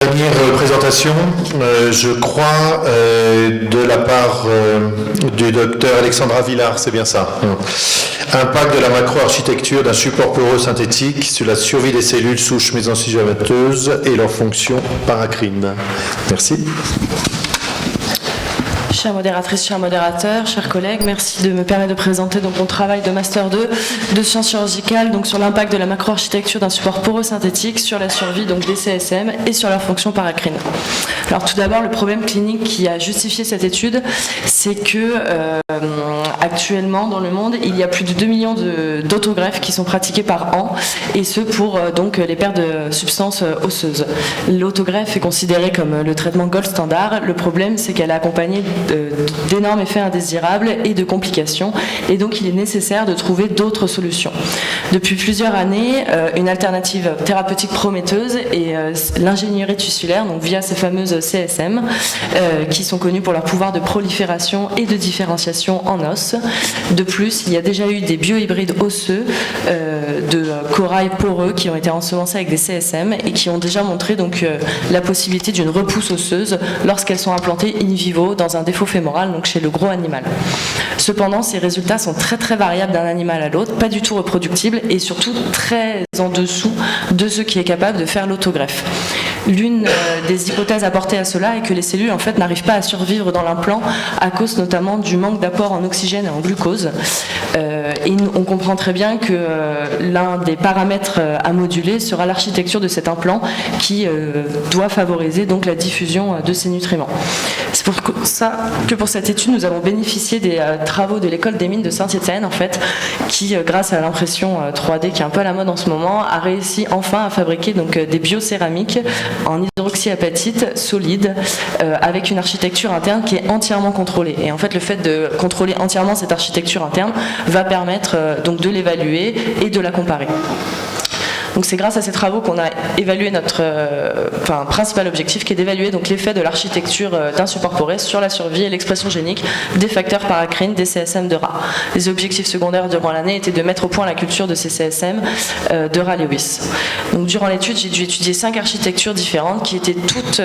Dernière présentation, je crois, de la part du docteur Alexandra Villard, c'est bien ça. Impact de la macro-architecture d'un support poreux synthétique sur la survie des cellules souches mésenchymateuses et leur fonction paracrine. Merci. Chère modératrice, chers modérateurs, chers collègues, merci de me permettre de présenter donc mon travail de Master 2 de sciences chirurgicales donc sur l'impact de la macroarchitecture d'un support poreux synthétique sur la survie donc des CSM et sur leur fonction paracrine. Alors tout d'abord, le problème clinique qui a justifié cette étude, c'est que actuellement dans le monde, il y a plus de 2 millions d'autogreffes qui sont pratiquées par an, et ce pour donc les pertes de substances osseuses. L'autogreffe est considérée comme le traitement gold standard. Le problème, c'est qu'elle est accompagnée d'énormes effets indésirables et de complications, et donc il est nécessaire de trouver d'autres solutions. Depuis plusieurs années, une alternative thérapeutique prometteuse est l'ingénierie tissulaire, donc via ces fameuses CSM, qui sont connues pour leur pouvoir de prolifération et de différenciation en os. De plus, il y a déjà eu des biohybrides osseux de corail poreux qui ont été ensemencés avec des CSM et qui ont déjà montré donc la possibilité d'une repousse osseuse lorsqu'elles sont implantées in vivo dans un défaut fémoral, donc chez le gros animal. Cependant, ces résultats sont très très variables d'un animal à l'autre, pas du tout reproductibles et surtout très en dessous de ce qui est capable de faire l'autogreffe. L'une des hypothèses apportées à cela est que les cellules en fait n'arrivent pas à survivre dans l'implant à cause notamment du manque d'apport en oxygène et en glucose. Et on comprend très bien que l'un des paramètres à moduler sera l'architecture de cet implant qui doit favoriser donc la diffusion de ces nutriments. C'est pour ça que pour cette étude, nous avons bénéficié des travaux de l'école des mines de Saint-Étienne en fait, qui grâce à l'impression 3D qui est un peu à la mode en ce moment, a réussi enfin à fabriquer donc des biocéramiques en hydroxyapatite solide avec une architecture interne qui est entièrement contrôlée. Et en fait, le fait de contrôler entièrement cette architecture interne va permettre donc de l'évaluer et de la comparer. Donc c'est grâce à ces travaux qu'on a évalué notre principal objectif, qui est d'évaluer donc l'effet de l'architecture d'un support poreux sur la survie et l'expression génique des facteurs paracrines des CSM de rat. Les objectifs secondaires durant l'année étaient de mettre au point la culture de ces CSM de rat Lewis. Donc durant l'étude, j'ai dû étudier 5 architectures différentes qui étaient toutes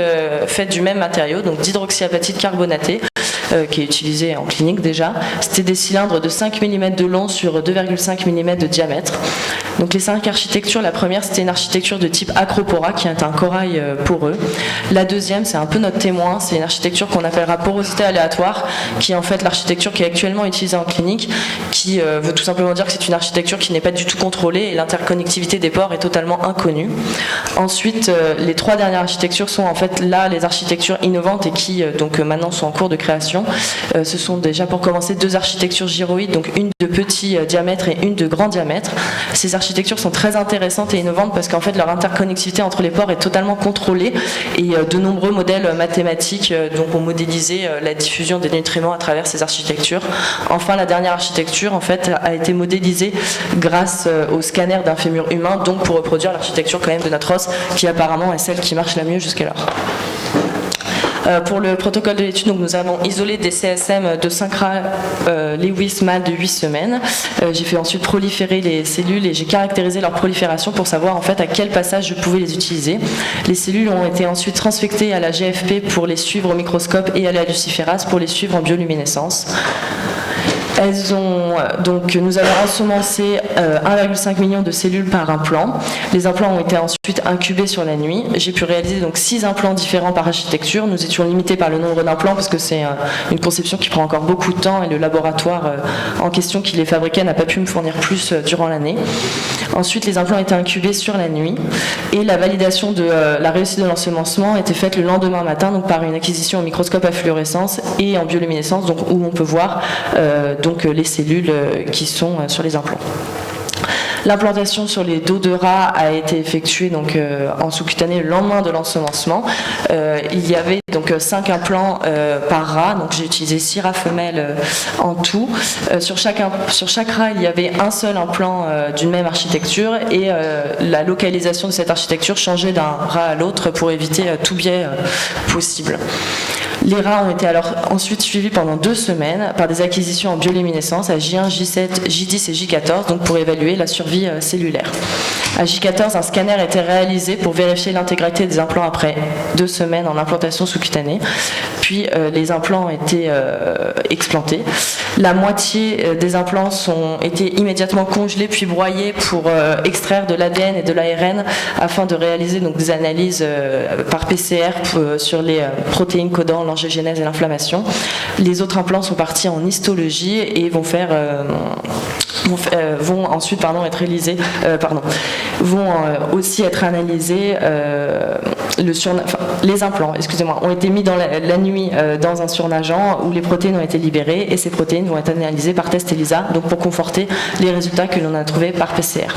faites du même matériau, donc d'hydroxyapatite carbonatée, qui est utilisé en clinique déjà. C'était des cylindres de 5 mm de long sur 2,5 mm de diamètre. Donc les 5 architectures, la première c'était une architecture de type acropora qui est un corail poreux. La deuxième, c'est un peu notre témoin, c'est une architecture qu'on appellera porosité aléatoire, qui est en fait l'architecture qui est actuellement utilisée en clinique, qui veut tout simplement dire que c'est une architecture qui n'est pas du tout contrôlée et l'interconnectivité des pores est totalement inconnue. Ensuite, les 3 dernières architectures sont en fait là les architectures innovantes et qui donc maintenant sont en cours de création. Ce sont déjà pour commencer 2 architectures gyroïdes, donc une de petit diamètre et une de grand diamètre. Ces architectures sont très intéressantes et innovantes parce qu'en fait leur interconnectivité entre les pores est totalement contrôlée et de nombreux modèles mathématiques donc ont modélisé la diffusion des nutriments à travers ces architectures. Enfin, la dernière architecture en fait a été modélisée grâce au scanner d'un fémur humain, donc pour reproduire l'architecture quand même de notre os qui apparemment est celle qui marche la mieux jusqu'alors. Pour le protocole de l'étude, nous avons isolé des CSM de 5 rats Lewis mâles de 8 semaines. J'ai fait ensuite proliférer les cellules et j'ai caractérisé leur prolifération pour savoir en fait à quel passage je pouvais les utiliser. Les cellules ont été ensuite transfectées à la GFP pour les suivre au microscope et à la luciférase pour les suivre en bioluminescence. Nous avons ensemencé 1,5 million de cellules par implant. Les implants ont été ensuite incubés sur la nuit. J'ai pu réaliser donc 6 implants différents par architecture. Nous étions limités par le nombre d'implants parce que c'est une conception qui prend encore beaucoup de temps et le laboratoire en question qui les fabriquait n'a pas pu me fournir plus durant l'année. Ensuite, les implants étaient incubés sur la nuit et la validation de la réussite de l'ensemencement était faite le lendemain matin, donc par une acquisition au microscope à fluorescence et en bioluminescence, donc où on peut voir donc les cellules qui sont sur les implants. L'implantation sur les dos de rat a été effectuée donc, en sous-cutané le lendemain de l'ensemencement. Il y avait donc 5 implants par rat, donc j'ai utilisé 6 rats femelles en tout. Sur chaque rat, il y avait un seul implant d'une même architecture et la localisation de cette architecture changeait d'un rat à l'autre pour éviter tout biais possible. Les rats ont été alors ensuite suivis pendant 2 semaines par des acquisitions en bioluminescence à J1, J7, J10 et J14, donc pour évaluer la survie cellulaire. À J14, un scanner était réalisé pour vérifier l'intégrité des implants après 2 semaines en implantation sous-cutanée. Puis les implants ont été explantés. La moitié des implants ont été immédiatement congelés puis broyés pour extraire de l'ADN et de l'ARN afin de réaliser donc, des analyses par PCR sur les protéines codant l'angiogénèse et l'inflammation. Les autres implants sont partis en histologie et vont ensuite être réalisés, vont aussi être analysés. Les implants, ont été mis dans la nuit dans un surnageant où les protéines ont été libérées et ces protéines vont être analysées par test ELISA, donc pour conforter les résultats que l'on a trouvés par PCR.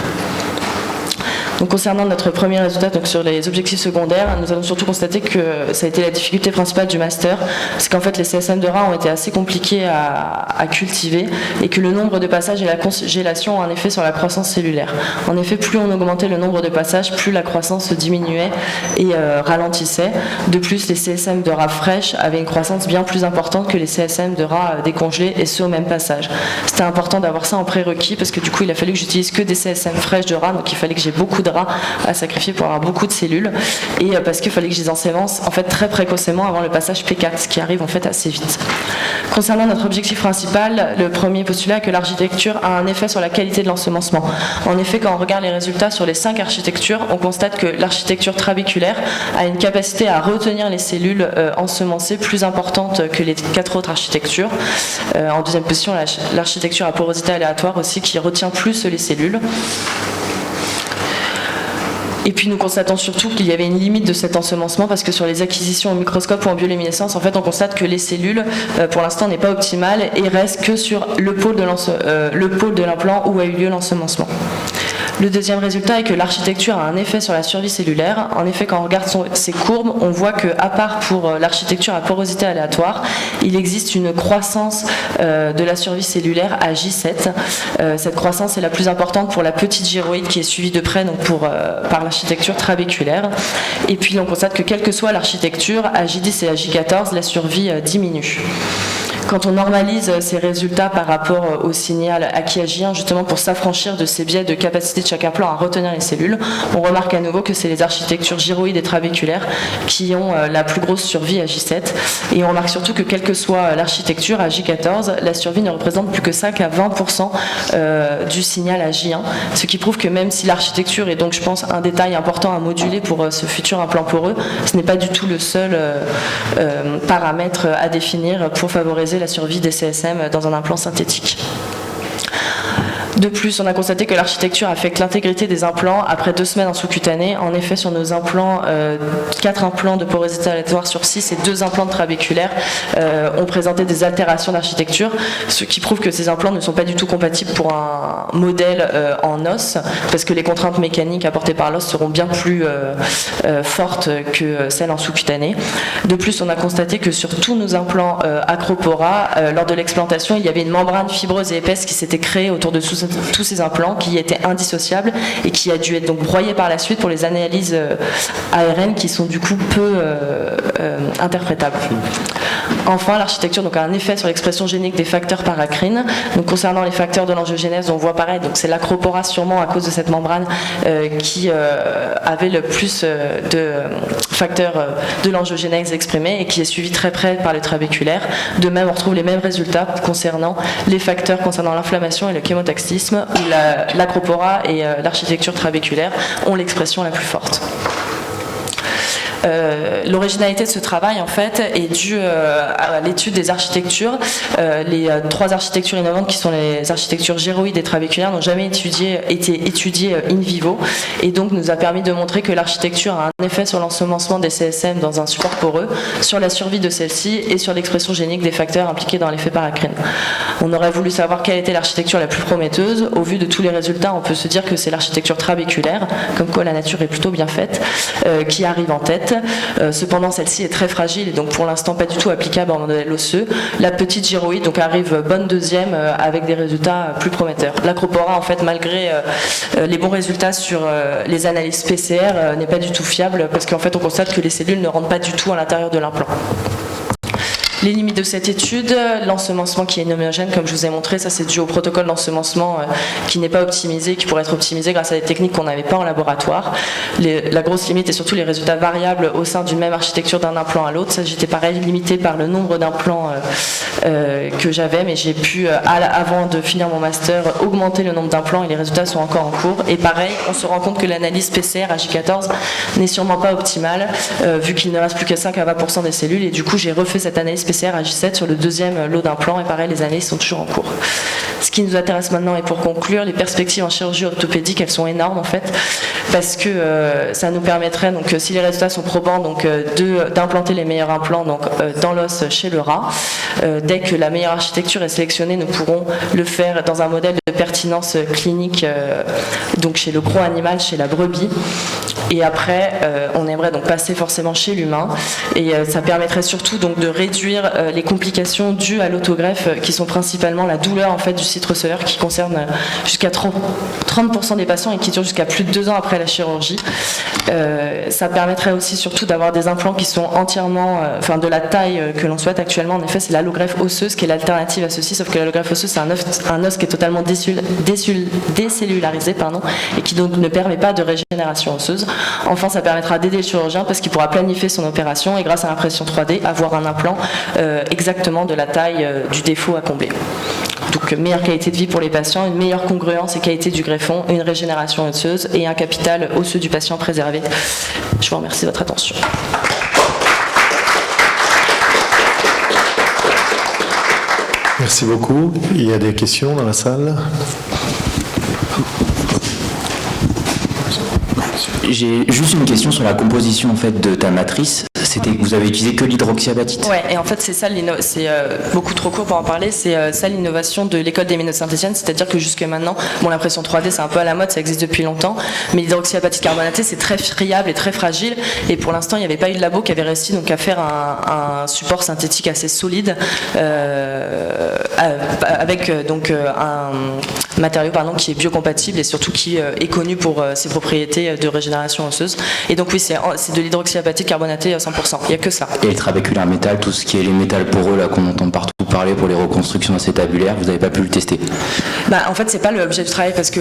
Donc, concernant notre premier résultat donc sur les objectifs secondaires, nous avons surtout constaté que ça a été la difficulté principale du master, c'est qu'en fait les CSM de rat ont été assez compliqués à cultiver et que le nombre de passages et la congélation ont un effet sur la croissance cellulaire. En effet, plus on augmentait le nombre de passages, plus la croissance diminuait et ralentissait. De plus, les CSM de rats fraîches avaient une croissance bien plus importante que les CSM de rats décongelés et ce au même passage. C'était important d'avoir ça en prérequis parce que du coup il a fallu que j'utilise que des CSM fraîches de rats, donc il fallait que j'ai beaucoup de rats à sacrifier pour avoir beaucoup de cellules et parce qu'il fallait que je les ensémence en fait très précocement avant le passage P4, ce qui arrive en fait assez vite. Concernant notre objectif principal, le premier postulat est que l'architecture a un effet sur la qualité de l'ensemencement. En effet, quand on regarde les résultats sur les 5 architectures, on constate que l'architecture trabéculaire a une capacité à retenir les cellules ensemencées plus importante que les 4 autres architectures. En deuxième position, l'architecture à porosité aléatoire aussi qui retient plus les cellules. Et puis nous constatons surtout qu'il y avait une limite de cet ensemencement parce que sur les acquisitions au microscope ou en bioluminescence, en fait, on constate que les cellules, pour l'instant, n'est pas optimale et reste que sur le pôle de l'implant où a eu lieu l'ensemencement. Le deuxième résultat est que l'architecture a un effet sur la survie cellulaire. En effet, quand on regarde ces courbes, on voit qu'à part pour l'architecture à porosité aléatoire, il existe une croissance de la survie cellulaire à J7. Cette croissance est la plus importante pour la petite gyroïde qui est suivie de près donc par l'architecture trabéculaire. Et puis on constate que quelle que soit l'architecture, à J10 et à J14, la survie diminue. Quand on normalise ces résultats par rapport au signal acquis à J1, justement pour s'affranchir de ces biais de capacité de chaque implant à retenir les cellules, on remarque à nouveau que c'est les architectures gyroïdes et trabéculaires qui ont la plus grosse survie à J7. Et on remarque surtout que quelle que soit l'architecture, à J14, la survie ne représente plus que 5 à 20% du signal à J1, ce qui prouve que même si l'architecture est donc, je pense, un détail important à moduler pour ce futur implant poreux, ce n'est pas du tout le seul paramètre à définir pour favoriser la survie des CSM dans un implant synthétique. De plus, on a constaté que l'architecture affecte l'intégrité des implants après 2 semaines en sous-cutané. En effet, sur nos implants, 4 implants de porosité aléatoire sur 6 et 2 implants de trabéculaire ont présenté des altérations d'architecture, ce qui prouve que ces implants ne sont pas du tout compatibles pour un modèle en os, parce que les contraintes mécaniques apportées par l'os seront bien plus fortes que celles en sous-cutané. De plus, on a constaté que sur tous nos implants Acropora, lors de l'explantation, il y avait une membrane fibreuse et épaisse qui s'était créée autour de tous ces implants qui étaient indissociables et qui a dû être donc broyé par la suite pour les analyses ARN qui sont du coup peu interprétables. Enfin, l'architecture donc, a un effet sur l'expression génique des facteurs paracrines. Donc, concernant les facteurs de l'angiogénèse, on voit pareil, donc c'est l'acropora sûrement à cause de cette membrane qui avait le plus de facteurs de l'angiogénèse exprimés et qui est suivi très près par les trabéculaires. De même, on retrouve les mêmes résultats concernant les facteurs concernant l'inflammation et le chémotaxisme, où l'acropora et l'architecture trabéculaire ont l'expression la plus forte. L'originalité de ce travail en fait est due à l'étude des architectures. Les 3 architectures innovantes qui sont les architectures gyroïdes et trabéculaires n'ont jamais été étudiées in vivo et donc nous a permis de montrer que l'architecture a un effet sur l'ensemencement des CSM dans un support poreux, sur la survie de celle-ci et sur l'expression génique des facteurs impliqués dans l'effet paracrine. On aurait voulu savoir quelle était l'architecture la plus prometteuse. Au vu de tous les résultats, on peut se dire que c'est l'architecture trabéculaire, comme quoi la nature est plutôt bien faite, qui arrive en tête. Cependant, celle-ci est très fragile et donc pour l'instant pas du tout applicable en modèle osseux. La petite gyroïde donc arrive bonne deuxième avec des résultats plus prometteurs. L'acropora, en fait, malgré les bons résultats sur les analyses PCR, n'est pas du tout fiable parce qu'en fait on constate que les cellules ne rentrent pas du tout à l'intérieur de l'implant. Les limites de cette étude, l'ensemencement qui est homogène, comme je vous ai montré, ça c'est dû au protocole d'ensemencement qui n'est pas optimisé, qui pourrait être optimisé grâce à des techniques qu'on n'avait pas en laboratoire. La grosse limite est surtout les résultats variables au sein d'une même architecture d'un implant à l'autre. Ça, j'étais pareil limité par le nombre d'implants que j'avais, mais j'ai pu, avant de finir mon master, augmenter le nombre d'implants et les résultats sont encore en cours. Et pareil, on se rend compte que l'analyse PCR à J14 n'est sûrement pas optimale, vu qu'il ne reste plus que 5 à 20% des cellules, et du coup j'ai refait cette analyse PCR à J7 sur le deuxième lot d'implants, et pareil, les analyses sont toujours en cours. Ce qui nous intéresse maintenant, et pour conclure, les perspectives en chirurgie orthopédique, elles sont énormes en fait, parce que ça nous permettrait, donc si les résultats sont probants, donc d'implanter les meilleurs implants donc, dans l'os chez le rat. Dès que la meilleure architecture est sélectionnée, nous pourrons le faire dans un modèle de pertinence clinique, donc chez le gros animal, chez la brebis. Et après, on aimerait donc passer forcément chez l'humain, et ça permettrait surtout donc de réduire les complications dues à l'autogreffe, qui sont principalement la douleur en fait du site receveur, qui concerne jusqu'à 30% des patients et qui dure jusqu'à plus de 2 ans après la chirurgie. Ça permettrait aussi surtout d'avoir des implants qui sont entièrement, de la taille que l'on souhaite actuellement. En effet, c'est l'allogreffe osseuse qui est l'alternative à ceci, sauf que l'allogreffe osseuse c'est un os qui est totalement décellularisé, et qui donc ne permet pas de régénération osseuse. Enfin, ça permettra d'aider le chirurgien parce qu'il pourra planifier son opération et grâce à l'impression 3D avoir un implant exactement de la taille du défaut à combler. Donc meilleure qualité de vie pour les patients, une meilleure congruence et qualité du greffon, une régénération osseuse et un capital osseux du patient préservé. Je vous remercie de votre attention. Merci beaucoup. Il y a des questions dans la salle ? J'ai juste une question sur la composition en fait de ta matrice. C'était que vous avez utilisé que l'hydroxyapatite. Ouais, et en fait c'est ça, c'est beaucoup trop court pour en parler. C'est ça l'innovation de l'école des immunosyntéticiennes, c'est-à-dire que jusque maintenant, l'impression 3D c'est un peu à la mode, ça existe depuis longtemps, mais l'hydroxyapatite carbonatée c'est très friable et très fragile. Et pour l'instant, il n'y avait pas eu de labo qui avait réussi donc à faire un support synthétique assez solide avec donc un matériau qui est biocompatible et surtout qui est connu pour ses propriétés de régénération osseuse. Et donc oui, c'est de l'hydroxyapatite carbonatée à 100%. Il n'y a que ça. Et le trabéculaire métal, tout ce qui est les métals poreux là qu'on entend partout parler pour les reconstructions acétabulaires, vous n'avez pas pu le tester? En fait, c'est pas l'objet du travail parce que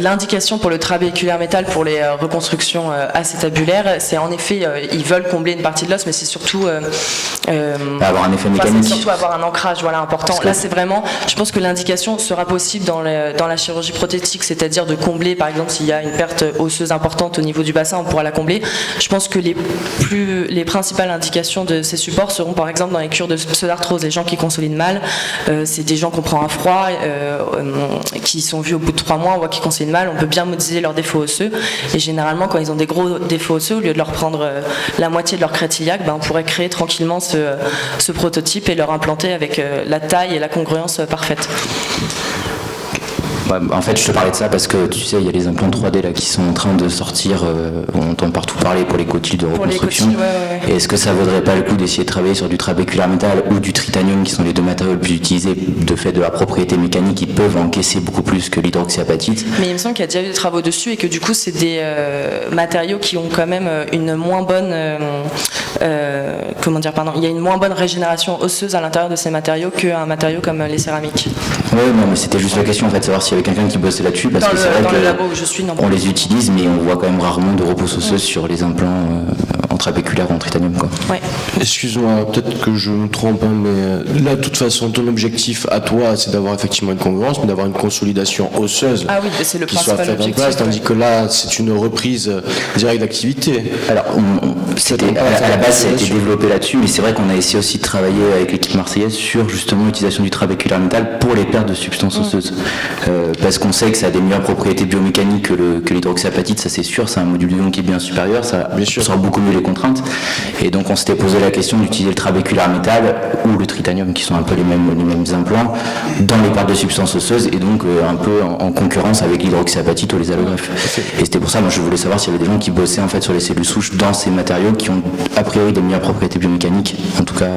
l'indication pour le trabéculaire métal pour les reconstructions acétabulaires, c'est en effet, ils veulent combler une partie de l'os, mais c'est surtout avoir un effet mécanique. C'est surtout avoir un ancrage, important. Là, c'est vraiment, je pense que l'indication sera possible dans la chirurgie prothétique, c'est-à-dire de combler, par exemple, s'il y a une perte osseuse importante au niveau du bassin, on pourra la combler. Je pense que les principales indications de ces supports seront par exemple dans les cures de pseudarthrose, les gens qui consolident mal, c'est des gens qu'on prend à froid, qui sont vus au bout de 3 mois, on voit qu'ils consolident mal, on peut bien modéliser leurs défauts osseux, et généralement quand ils ont des gros défauts osseux, au lieu de leur prendre la moitié de leur crête iliaque, on pourrait créer tranquillement ce prototype et leur implanter avec la taille et la congruence parfaite. En fait, je te parlais de ça parce que tu sais, il y a les implants 3D là qui sont en train de sortir. On entend partout parler pour les cotyles de reconstruction. Ouais. Et est-ce que ça vaudrait pas le coup d'essayer de travailler sur du trabéculaire métal ou du tritanium, qui sont les deux matériaux les plus utilisés de fait de la propriété mécanique, qui peuvent encaisser beaucoup plus que l'hydroxyapatite? Mais il me semble qu'il y a déjà eu des travaux dessus et que du coup, c'est des matériaux qui ont quand même une moins bonne, il y a une moins bonne régénération osseuse à l'intérieur de ces matériaux qu'un matériau comme les céramiques. Oui, non, mais c'était juste la question en fait, savoir s'il y avait quelqu'un qui bossait là-dessus, parce que c'est vrai le labo où je suis, on les utilise, mais on voit quand même rarement de repos osseuse sur les implants en trabéculaire ou en tritanium, quoi. Ouais. Excuse-moi, peut-être que je me trompe, mais là, de toute façon, ton objectif à toi, c'est d'avoir effectivement une congruence, mais d'avoir une consolidation osseuse c'est le qui soit faite en place, tandis que là, c'est une reprise directe d'activité. Alors, à la base, ça a été développé là-dessus, mais c'est vrai qu'on a essayé aussi de travailler avec l'équipe marseillaise sur justement l'utilisation du trabéculaire métal pour les pertes de substances osseuses. Parce qu'on sait que ça a des meilleures propriétés biomécaniques que l'hydroxyapatite, ça c'est sûr, c'est un module d'ion qui est bien supérieur, ça sort beaucoup mieux les contraintes. Et donc on s'était posé la question d'utiliser le trabéculaire métal ou le tritanium, qui sont un peu les mêmes implants, dans les pertes de substances osseuses, et donc un peu en concurrence avec l'hydroxyapatite ou les allogreffes. Et c'était pour ça, moi je voulais savoir s'il y avait des gens qui bossaient en fait sur les cellules souches dans ces matériaux qui ont a priori des meilleures propriétés biomécaniques, en tout cas.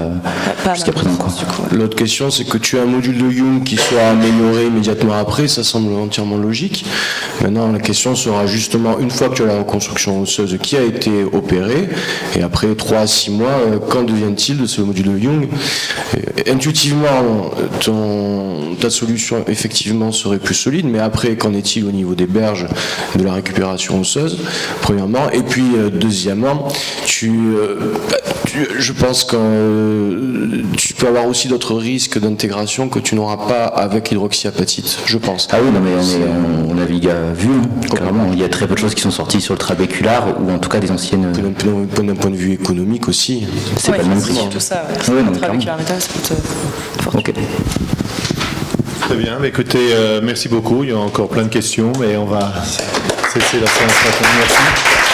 pas jusqu'à présent. du coup. L'autre question, c'est que tu as un module de Young qui soit amélioré immédiatement après, ça semble entièrement logique. Maintenant, la question sera justement, une fois que tu as la reconstruction osseuse qui a été opérée, et après 3 à 6 mois, qu'en devient-il de ce module de Young? Intuitivement, ta solution effectivement serait plus solide, mais après, qu'en est-il au niveau des berges de la récupération osseuse, premièrement, et puis deuxièmement, je pense que tu peux avoir aussi d'autres risques d'intégration que tu n'auras pas avec l'hydroxyapatite, je pense. Ah oui, non, mais on a vu, clairement, il y a très peu de choses qui sont sorties sur le trabéculaire, ou en tout cas des anciennes... D'un point de vue économique aussi. C'est pas le même prix. Tout ça, Ouais, non, le trabéculaire métal, ça coûte fortune. Ok. Très bien, mais écoutez, merci beaucoup. Il y a encore plein de questions, mais on va cesser la séance maintenant. Merci.